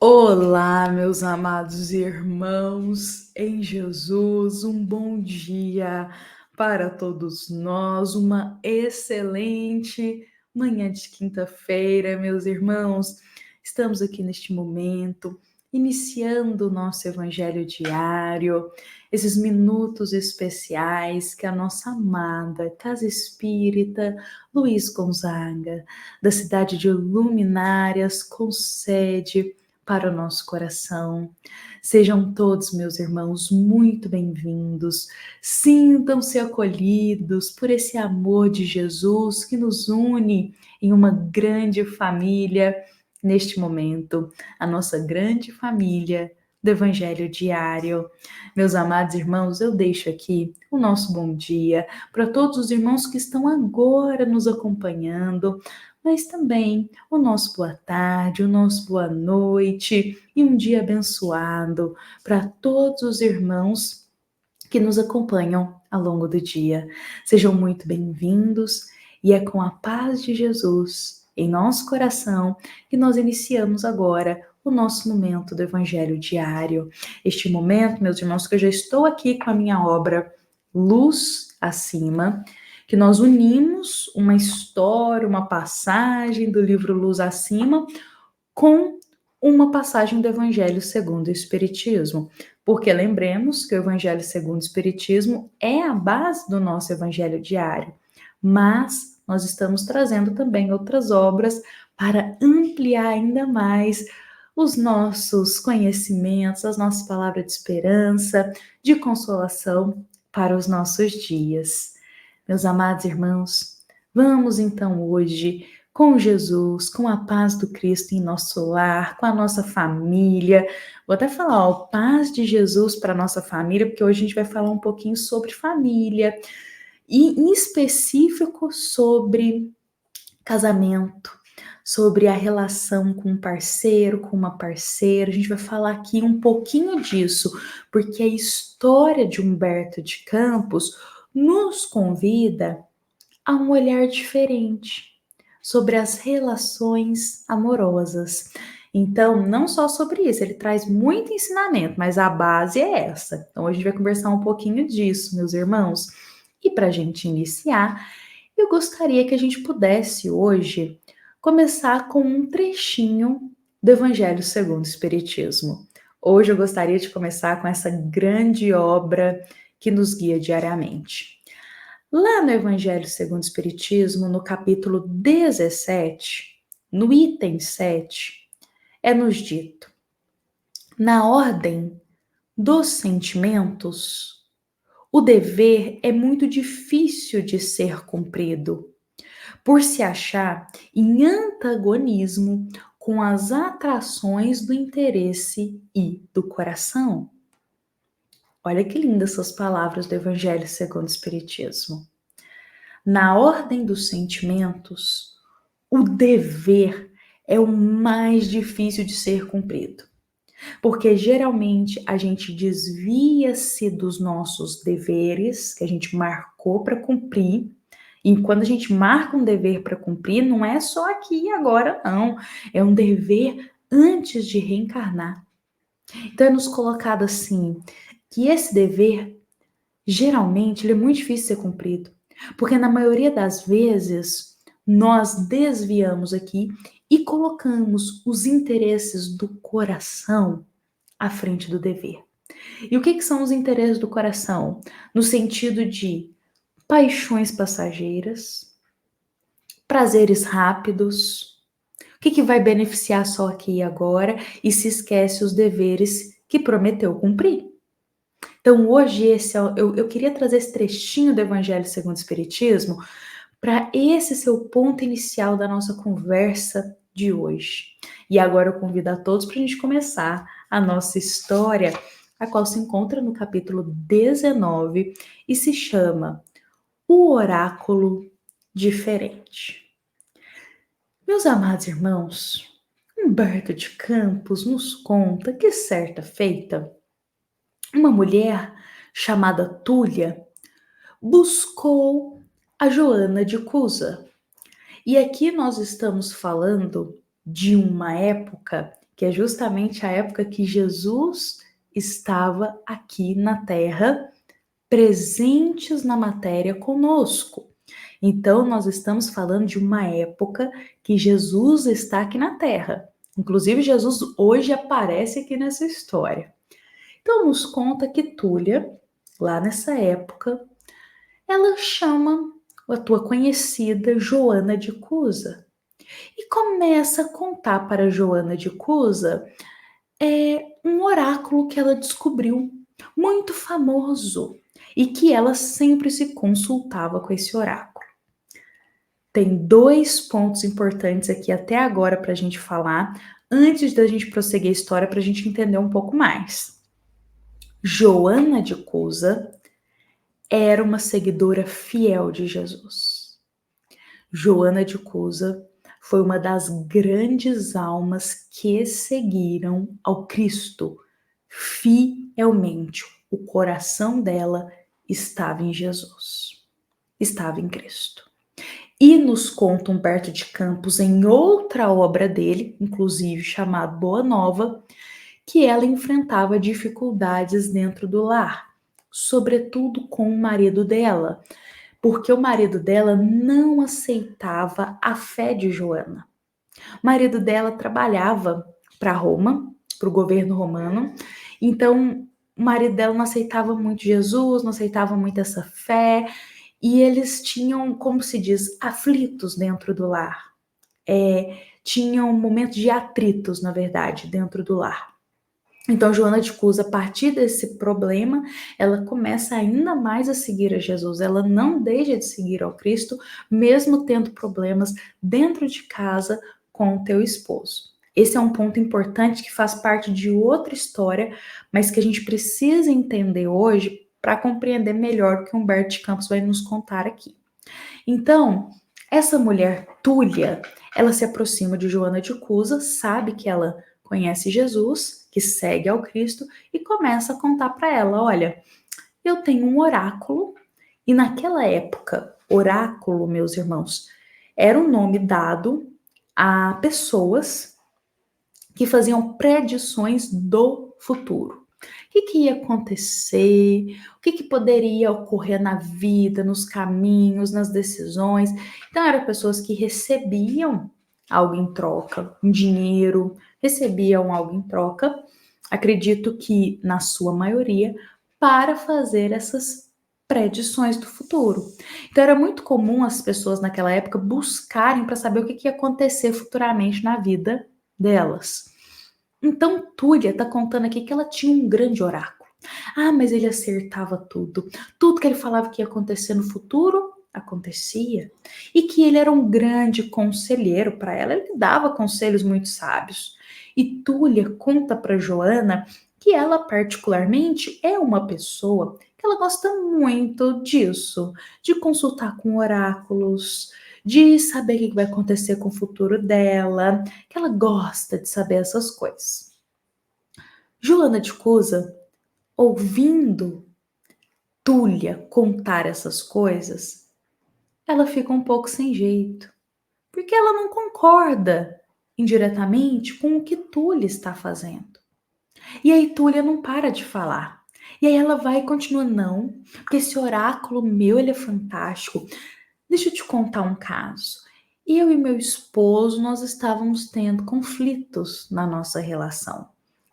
Olá, meus amados irmãos em Jesus, um bom dia para todos nós, uma excelente manhã de quinta-feira, meus irmãos. Estamos aqui neste momento, iniciando o nosso evangelho diário, esses minutos especiais que a nossa amada Casa Espírita Luiz Gonzaga, da cidade de Luminárias, concede para o nosso coração. Sejam todos, meus irmãos, muito bem-vindos. Sintam-se acolhidos por esse amor de Jesus que nos une em uma grande família neste momento, a nossa grande família do Evangelho Diário. Meus amados irmãos, eu deixo aqui o nosso bom dia para todos os irmãos que estão agora nos acompanhando, mas também o nosso boa tarde, o nosso boa noite e um dia abençoado para todos os irmãos que nos acompanham ao longo do dia. Sejam muito bem-vindos e é com a paz de Jesus em nosso coração que nós iniciamos agora o nosso momento do Evangelho Diário. Este momento, meus irmãos, que eu já estou aqui com a minha obra Luz Acima, que nós unimos uma história, uma passagem do livro Luz Acima com uma passagem do Evangelho segundo o Espiritismo. Porque lembremos que o Evangelho segundo o Espiritismo é a base do nosso Evangelho diário, mas nós estamos trazendo também outras obras para ampliar ainda mais os nossos conhecimentos, as nossas palavras de esperança, de consolação para os nossos dias. Meus amados irmãos, vamos então hoje com Jesus, com a paz do Cristo em nosso lar, com a nossa família. Vou até falar, paz de Jesus para a nossa família, porque hoje a gente vai falar um pouquinho sobre família e em específico sobre casamento, sobre a relação com um parceiro, com uma parceira. A gente vai falar aqui um pouquinho disso, porque a história de Humberto de Campos nos convida a um olhar diferente sobre as relações amorosas. Então, não só sobre isso, ele traz muito ensinamento, mas a base é essa. Então, hoje a gente vai conversar um pouquinho disso, meus irmãos. E para a gente iniciar, eu gostaria que a gente pudesse hoje começar com um trechinho do Evangelho segundo o Espiritismo. Hoje eu gostaria de começar com essa grande obra que nos guia diariamente. Lá no Evangelho segundo o Espiritismo, no capítulo 17, no item 7, é nos dito: na ordem dos sentimentos, o dever é muito difícil de ser cumprido, por se achar em antagonismo com as atrações do interesse e do coração. Olha que lindas essas palavras do Evangelho segundo o Espiritismo. Na ordem dos sentimentos, o dever é o mais difícil de ser cumprido, porque geralmente a gente desvia-se dos nossos deveres que a gente marcou para cumprir. E quando a gente marca um dever para cumprir, não é só aqui e agora, não. É um dever antes de reencarnar. Então é nos colocado assim, que esse dever, geralmente, ele é muito difícil de ser cumprido. Porque na maioria das vezes, nós desviamos aqui e colocamos os interesses do coração à frente do dever. E o que são os interesses do coração? No sentido de paixões passageiras, prazeres rápidos, o que vai beneficiar só aqui e agora e se esquece os deveres que prometeu cumprir. Então hoje eu queria trazer esse trechinho do Evangelho segundo o Espiritismo para esse ser o ponto inicial da nossa conversa de hoje. E agora eu convido a todos para a gente começar a nossa história, a qual se encontra no capítulo 19 e se chama O Oráculo Diferente. Meus amados irmãos, Humberto de Campos nos conta que certa feita, uma mulher chamada Túlia buscou a Joana de Cusa. E aqui nós estamos falando de uma época que é justamente a época que Jesus estava aqui na Terra, presentes na matéria conosco. Então, nós estamos falando de uma época que Jesus está aqui na Terra. Inclusive, Jesus hoje aparece aqui nessa história. Então, nos conta que Túlia, lá nessa época, ela chama a tua conhecida Joana de Cusa e começa a contar para Joana de Cusa um oráculo que ela descobriu, muito famoso, e que ela sempre se consultava com esse oráculo. Tem dois pontos importantes aqui até agora para a gente falar, antes da gente prosseguir a história, para a gente entender um pouco mais. Joana de Cusa era uma seguidora fiel de Jesus. Joana de Cusa foi uma das grandes almas que seguiram ao Cristo fielmente. O coração dela estava em Jesus, estava em Cristo. E nos conta Humberto de Campos, em outra obra dele, inclusive chamada Boa Nova, que ela enfrentava dificuldades dentro do lar, sobretudo com o marido dela, porque o marido dela não aceitava a fé de Joana. O marido dela trabalhava para Roma, para o governo romano, então o marido dela não aceitava muito Jesus, não aceitava muito essa fé, e eles tinham, como se diz, aflitos dentro do lar. Tinham momentos de atritos, na verdade, dentro do lar. Então, Joana de Cusa, a partir desse problema, ela começa ainda mais a seguir a Jesus. Ela não deixa de seguir ao Cristo, mesmo tendo problemas dentro de casa com o teu esposo. Esse é um ponto importante que faz parte de outra história, mas que a gente precisa entender hoje para compreender melhor o que Humberto de Campos vai nos contar aqui. Então, essa mulher Túlia, ela se aproxima de Joana de Cusa, sabe que ela conhece Jesus, que segue ao Cristo, e começa a contar para ela: olha, eu tenho um oráculo, e naquela época, oráculo, meus irmãos, era um nome dado a pessoas que faziam predições do futuro. O que ia acontecer, o que poderia ocorrer na vida, nos caminhos, nas decisões. Então, eram pessoas que recebiam algo em troca, um dinheiro, recebiam algo em troca, acredito que na sua maioria, para fazer essas predições do futuro. Então, era muito comum as pessoas naquela época buscarem para saber o que ia acontecer futuramente na vida delas. Então, Túlia está contando aqui que ela tinha um grande oráculo. Ah, mas ele acertava tudo. Tudo que ele falava que ia acontecer no futuro, acontecia. E que ele era um grande conselheiro para ela. Ele dava conselhos muito sábios. E Túlia conta para Joana que ela, particularmente, é uma pessoa que ela gosta muito disso, de consultar com oráculos, de saber o que vai acontecer com o futuro dela, que ela gosta de saber essas coisas. Joana de Cusa, ouvindo Túlia contar essas coisas, ela fica um pouco sem jeito, porque ela não concorda indiretamente com o que Túlia está fazendo. E aí Túlia não para de falar. E aí ela vai e continua, não, porque esse oráculo meu, ele é fantástico. Deixa eu te contar um caso. Eu e meu esposo, nós estávamos tendo conflitos na nossa relação.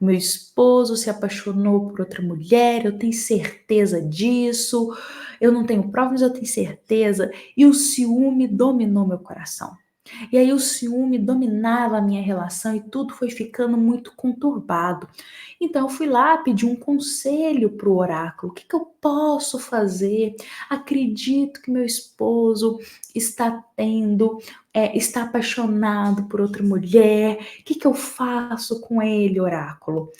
Meu esposo se apaixonou por outra mulher, eu tenho certeza disso. Eu não tenho provas, mas eu tenho certeza. E o ciúme dominou meu coração. E aí o ciúme dominava a minha relação e tudo foi ficando muito conturbado. Então eu fui lá pedir um conselho para o oráculo. O que eu posso fazer? Acredito que meu esposo está apaixonado por outra mulher. O que eu faço com ele, oráculo?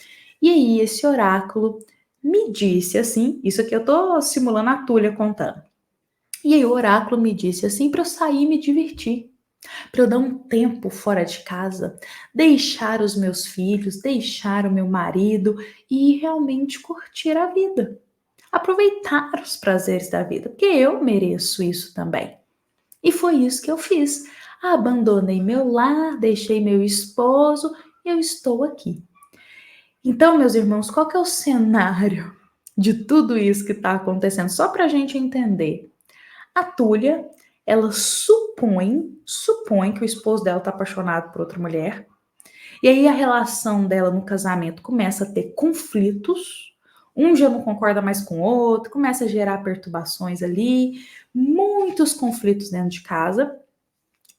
E aí esse oráculo me disse assim, isso aqui eu tô simulando a Túlia contando. E aí o oráculo me disse assim para eu sair e me divertir, para eu dar um tempo fora de casa, deixar os meus filhos, deixar o meu marido e realmente curtir a vida. Aproveitar os prazeres da vida, porque eu mereço isso também. E foi isso que eu fiz. Abandonei meu lar, deixei meu esposo e eu estou aqui. Então, meus irmãos, qual que é o cenário de tudo isso que está acontecendo? Só para a gente entender. A Túlia, ela supõe que o esposo dela está apaixonado por outra mulher, e aí a relação dela no casamento começa a ter conflitos, um já não concorda mais com o outro, começa a gerar perturbações ali, muitos conflitos dentro de casa,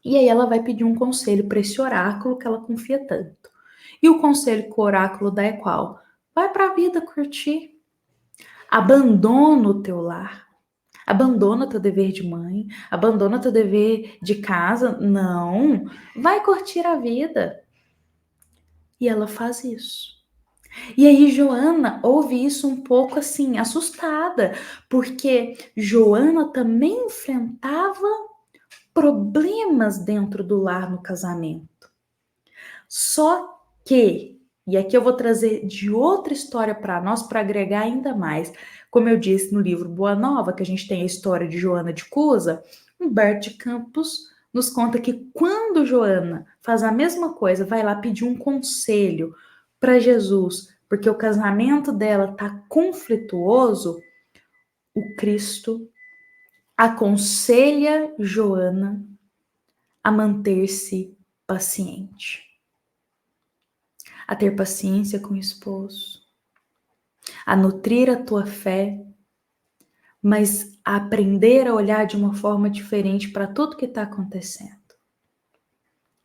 e aí ela vai pedir um conselho para esse oráculo que ela confia tanto. E o conselho que o oráculo dá é qual? Vai para a vida curtir. Abandona o teu lar. Abandona teu dever de mãe. Abandona teu dever de casa. Não. Vai curtir a vida. E ela faz isso. E aí Joana ouve isso um pouco assim, assustada, porque Joana também enfrentava problemas dentro do lar no casamento. Só que, e aqui eu vou trazer de outra história para nós para agregar ainda mais. Como eu disse no livro Boa Nova, que a gente tem a história de Joana de Cusa, Humberto de Campos nos conta que quando Joana faz a mesma coisa, vai lá pedir um conselho para Jesus, porque o casamento dela está conflituoso, o Cristo aconselha Joana a manter-se paciente, a ter paciência com o esposo, a nutrir a tua fé, mas a aprender a olhar de uma forma diferente para tudo que está acontecendo.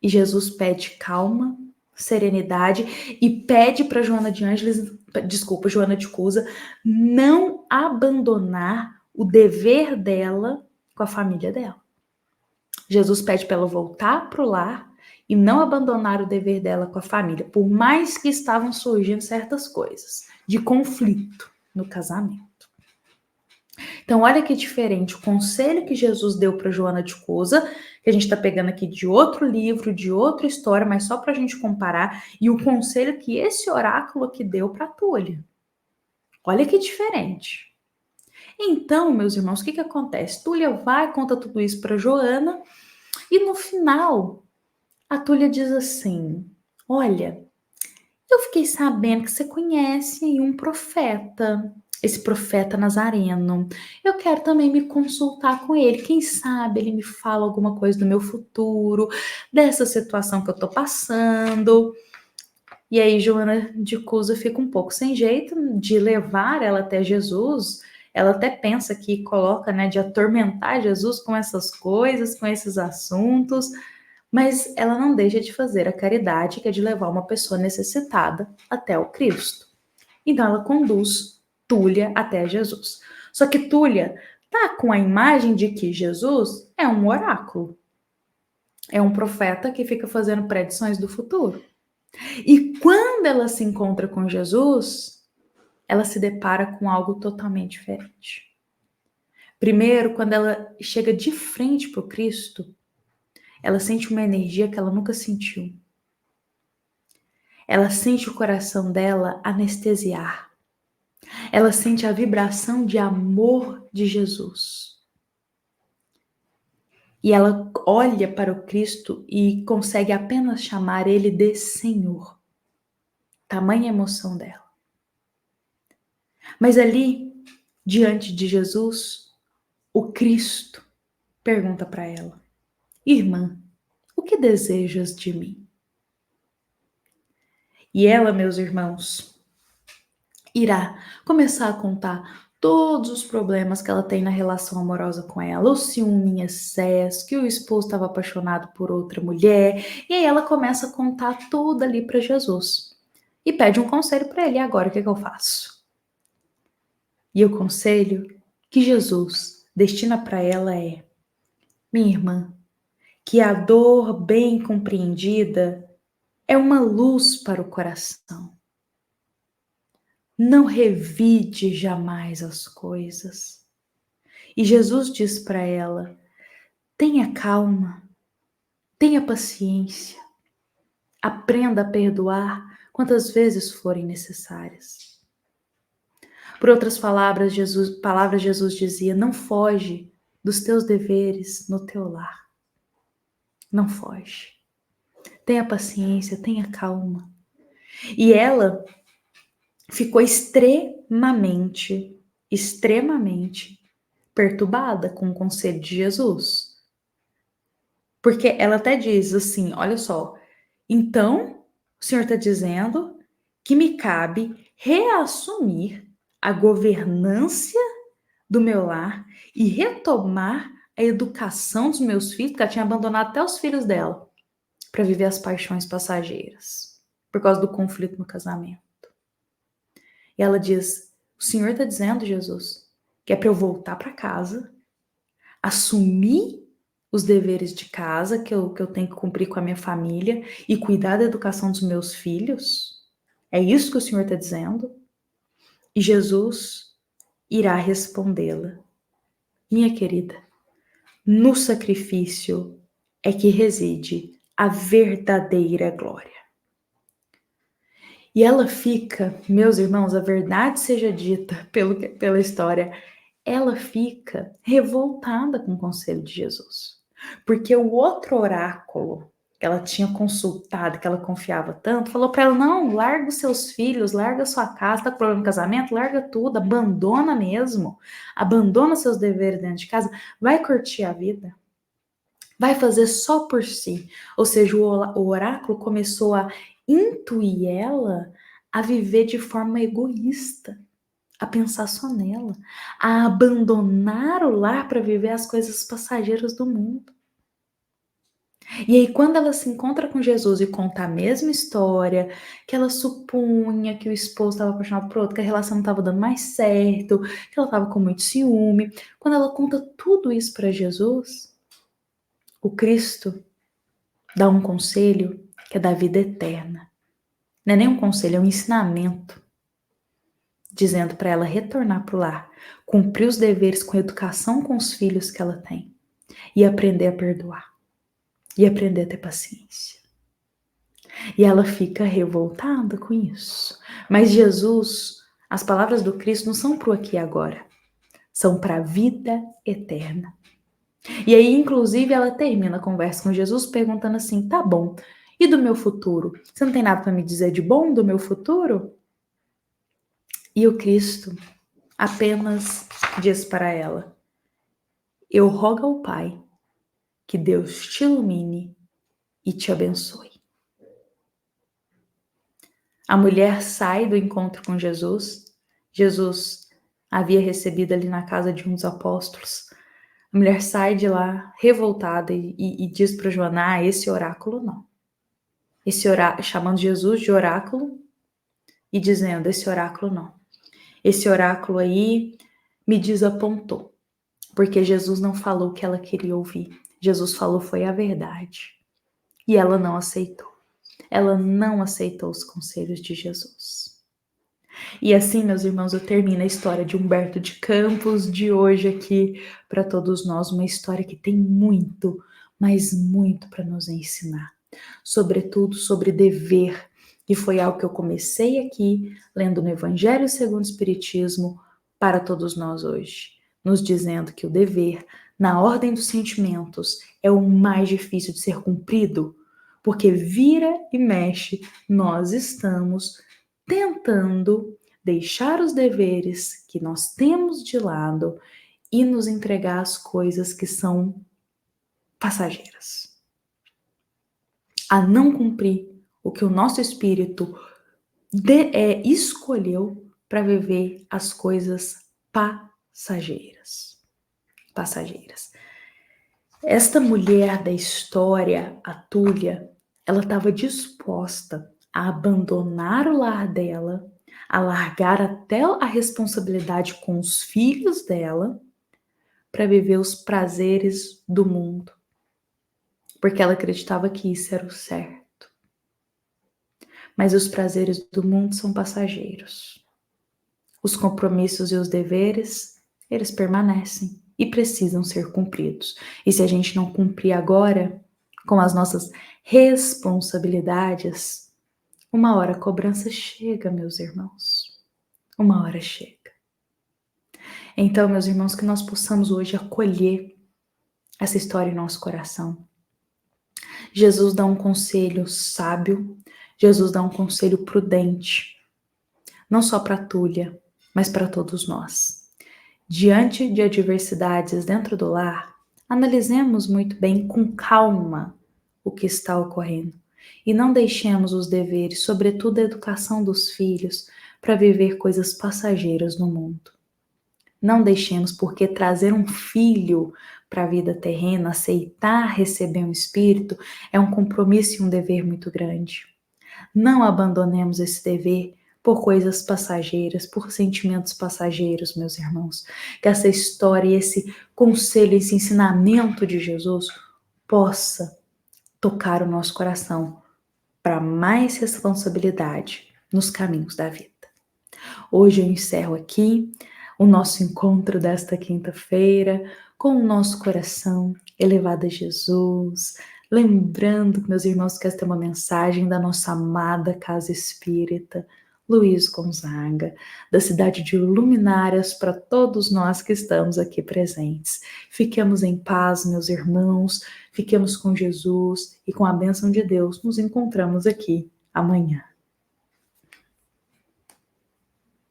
E Jesus pede calma, serenidade e pede para Joana de Cusa, não abandonar o dever dela com a família dela. Jesus pede para ela voltar para o lar e não abandonar o dever dela com a família, por mais que estavam surgindo certas coisas de conflito no casamento. Então, olha que diferente o conselho que Jesus deu para Joana de Cusa, que a gente está pegando aqui de outro livro, de outra história, mas só para a gente comparar, e o conselho que esse oráculo aqui deu para Túlia. Olha que diferente. Então, meus irmãos, o que acontece? Túlia vai, conta tudo isso para Joana, e no final, a Túlia diz assim: olha, eu fiquei sabendo que você conhece aí um profeta, esse profeta Nazareno. Eu quero também me consultar com ele. Quem sabe ele me fala alguma coisa do meu futuro, dessa situação que eu tô passando. E aí Joana de Cusa fica um pouco sem jeito de levar ela até Jesus. Ela até pensa que coloca, né, de atormentar Jesus com essas coisas, com esses assuntos. Mas ela não deixa de fazer a caridade, que é de levar uma pessoa necessitada até o Cristo. Então ela conduz Túlia até Jesus. Só que Túlia tá com a imagem de que Jesus é um oráculo, é um profeta que fica fazendo predições do futuro. E quando ela se encontra com Jesus, ela se depara com algo totalmente diferente. Primeiro, quando ela chega de frente para o Cristo, ela sente uma energia que ela nunca sentiu. Ela sente o coração dela anestesiar. Ela sente a vibração de amor de Jesus. E ela olha para o Cristo e consegue apenas chamar ele de Senhor. Tamanha emoção dela. Mas ali, diante de Jesus, o Cristo pergunta para ela: Irmã, o que desejas de mim? E ela, meus irmãos, irá começar a contar todos os problemas que ela tem na relação amorosa com ela, o ciúme em excesso, que o esposo estava apaixonado por outra mulher, e aí ela começa a contar tudo ali para Jesus e pede um conselho para ele. E agora o que eu faço? E o conselho que Jesus destina para ela é: minha irmã, que a dor bem compreendida é uma luz para o coração. Não revide jamais as coisas. E Jesus diz para ela: tenha calma, tenha paciência, aprenda a perdoar quantas vezes forem necessárias. Por outras palavras, Jesus dizia: não foge dos teus deveres no teu lar. Não foge. tenha paciência, tenha calma. E ela ficou extremamente perturbada com o conselho de Jesus. Porque ela até diz assim: olha só, então o Senhor está dizendo que me cabe reassumir a governância do meu lar e retomar a educação dos meus filhos, porque ela tinha abandonado até os filhos dela, para viver as paixões passageiras, por causa do conflito no casamento. E ela diz: o Senhor está dizendo, Jesus, que é para eu voltar para casa, assumir os deveres de casa que eu tenho que cumprir com a minha família e cuidar da educação dos meus filhos? É isso que o Senhor está dizendo? E Jesus irá respondê-la: minha querida, no sacrifício é que reside a verdadeira glória. E ela fica, meus irmãos, a verdade seja dita pela história, ela fica revoltada com o conselho de Jesus. Porque o outro oráculo que ela tinha consultado, que ela confiava tanto, falou para ela: não, larga os seus filhos, larga a sua casa, tá com problema no casamento, larga tudo, abandona mesmo, abandona seus deveres dentro de casa, vai curtir a vida, vai fazer só por si. Ou seja, o oráculo começou a intuir ela a viver de forma egoísta, a pensar só nela, a abandonar o lar para viver as coisas passageiras do mundo. E aí, quando ela se encontra com Jesus e conta a mesma história, que ela supunha que o esposo estava apaixonado por outro, que a relação não estava dando mais certo, que ela estava com muito ciúme, quando ela conta tudo isso para Jesus, o Cristo dá um conselho que é da vida eterna. Não é nem um conselho, é um ensinamento, dizendo para ela retornar para o lar, cumprir os deveres com a educação com os filhos que ela tem e aprender a perdoar e aprender a ter paciência. E ela fica revoltada com isso. Mas Jesus, as palavras do Cristo não são para o aqui e agora, são para a vida eterna. E aí, inclusive, ela termina a conversa com Jesus perguntando assim: tá bom, e do meu futuro? Você não tem nada para me dizer de bom do meu futuro? E o Cristo apenas diz para ela: eu rogo ao Pai que Deus te ilumine e te abençoe. A mulher sai do encontro com Jesus. Jesus havia recebido ali na casa de um dos apóstolos. A mulher sai de lá revoltada e diz para Joana: esse oráculo não. Chamando Jesus de oráculo e dizendo: esse oráculo não. Esse oráculo aí me desapontou, porque Jesus não falou o que ela queria ouvir. Jesus falou foi a verdade. E ela não aceitou. Ela não aceitou os conselhos de Jesus. E assim, meus irmãos, eu termino a história de Humberto de Campos de hoje aqui para todos nós, uma história que tem muito, mas muito para nos ensinar. Sobretudo sobre dever, que foi algo que eu comecei aqui lendo no Evangelho segundo o Espiritismo para todos nós hoje, nos dizendo que o dever, na ordem dos sentimentos, é o mais difícil de ser cumprido, porque vira e mexe, nós estamos tentando deixar os deveres que nós temos de lado e nos entregar as coisas que são passageiras. A não cumprir o que o nosso espírito escolheu para viver as coisas passageiras. Passageiras. Esta mulher da história, a Túlia, ela estava disposta a abandonar o lar dela, a largar até a responsabilidade com os filhos dela para viver os prazeres do mundo, porque ela acreditava que isso era o certo. Mas os prazeres do mundo são passageiros. Os compromissos e os deveres, eles permanecem e precisam ser cumpridos. E se a gente não cumprir agora com as nossas responsabilidades, uma hora a cobrança chega, meus irmãos. Uma hora chega. Então, meus irmãos, que nós possamos hoje acolher essa história em nosso coração. Jesus dá um conselho sábio, Jesus dá um conselho prudente, não só para a Túlia, mas para todos nós. Diante de adversidades dentro do lar, analisemos muito bem, com calma, o que está ocorrendo e não deixemos os deveres, sobretudo a educação dos filhos, para viver coisas passageiras no mundo. Não deixemos, porque trazer um filho para a vida terrena, aceitar receber um espírito, é um compromisso e um dever muito grande. Não abandonemos esse dever por coisas passageiras, por sentimentos passageiros, meus irmãos. Que essa história, esse conselho, esse ensinamento de Jesus possa tocar o nosso coração para mais responsabilidade nos caminhos da vida. Hoje eu encerro aqui o nosso encontro desta quinta-feira com o nosso coração elevado a Jesus, lembrando, meus irmãos, que esta é uma mensagem da nossa amada Casa Espírita Luiz Gonzaga, da cidade de Luminárias, para todos nós que estamos aqui presentes. Fiquemos em paz, meus irmãos, fiquemos com Jesus e com a bênção de Deus. Nos encontramos aqui amanhã.